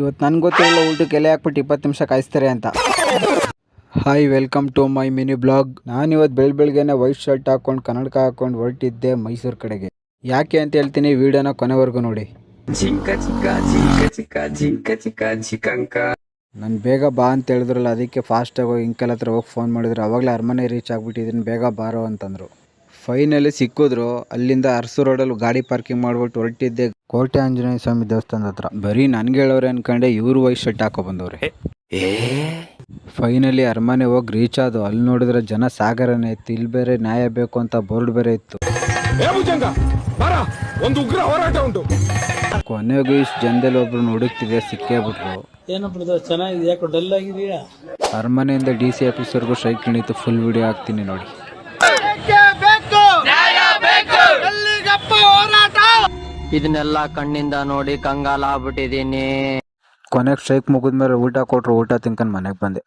ಇವತ್ತು ನನಗೆ ಗೊತ್ತಿರಲ್ಲ ಊಟಕ್ಕೆ ಎಲೆ ಹಾಕ್ಬಿಟ್ಟು 20 ನಿಮಿಷ ಕಾಯಿಸ್ತಾರೆ ಅಂತ. Hi, welcome to my mini blog. ನಾನಿವತ್ತು ಬೆಳಗ್ಗೆನೆ ವೈಟ್ ಶರ್ಟ್ ಹಾಕೊಂಡು ಕನ್ನಡಕ ಹಾಕೊಂಡು ಹೊರಟಿದ್ದೆ ಮೈಸೂರು ಕಡೆಗೆ. ಯಾಕೆ ಅಂತ ಹೇಳ್ತೀನಿ, ವಿಡಿಯೋನ ಕೊನೆವರೆಗೂ ನೋಡಿ. ನಾನು ಬೇಗ ಬಾ ಅಂತ ಹೇಳಿದ್ರಲ್ಲ, ಅದಕ್ಕೆ ಫಾಸ್ಟಾಗಿ ಹೋಗಿ ಇಂಕಲ್ ಹತ್ರ ಹೋಗಿ ಫೋನ್ ಮಾಡಿದ್ರು. ಅವಾಗಲೇ ಅರಮನೆ ರೀಚ್ ಆಗಿಬಿಟ್ಟಿದ್ದೀನಿ, ಬೇಗ ಬಾರೋ ಅಂತಂದರು. ಫೈನಲಿ ಸಿಕ್ಕಿದ್ರು. ಅಲ್ಲಿಂದ ಅರಸು ರೋಡಲ್ಲಿ ಗಾಡಿ ಪಾರ್ಕಿಂಗ್ ಮಾಡಿಬಿಟ್ಟು ಹೊರಟಿದ್ದೆ ಕೋಟೆ ಆಂಜನೇಯ ಸ್ವಾಮಿ ದೇವಸ್ಥಾನದ ಹತ್ರ. ಬರೀ ನನಗೆ ಹೇಳೋರೆ ಅನ್ಕೊಂಡೆ, ಇವರು ವೈಟ್ ಶರ್ಟ್ ಹಾಕೋ ಬಂದವ್ರೆ. ಫೈನಲಿ ಅರಮನೆ ಹೋಗಿ ರೀಚ್ ಆದವು. ಅಲ್ಲಿ ನೋಡಿದ್ರೆ ಜನ ಸಾಗರನೇ ಇತ್ತು. ಇಲ್ಲಿ ಬೇರೆ ನ್ಯಾಯ ಬೇಕು ಅಂತ ಬೋರ್ಡ್ ಬೇರೆ ಇತ್ತು. ಕೊನೆಗೂ ಇಷ್ಟು ಜನದಲ್ಲಿ ಒಬ್ರು ಹುಡುಕ್ತಿದೆ, ಸಿಕ್ಕೇ ಬಿಟ್ರು. ಚೆನ್ನಾಗಿದೆ, ಯಾಕೋ ಡಲ್ ಆಗಿದೆಯಾ? ಅರಮನೆಯಿಂದ DC ಆಫೀಸರ್ಗೂ ಸ್ಟ್ರೈಕ್ ನಡೀತು. ಫುಲ್ ವಿಡಿಯೋ ಹಾಕ್ತೀನಿ ನೋಡಿ. ಇದನ್ನೆಲ್ಲ ಕಣ್ಣಿಂದ ನೋಡಿ ಕಂಗಾಲ ಆಗ್ಬಿಟ್ಟಿದೀನಿ. ಕೊನೆಗೆ ಸ್ಟ್ರೈಕ್ ಮುಗಿದ್ಮೇಲೆ ಊಟ ಕೊಟ್ರು. ಊಟ ತಿನ್ಕೊಂಡು ಮನೆಗೆ ಬಂದೆ.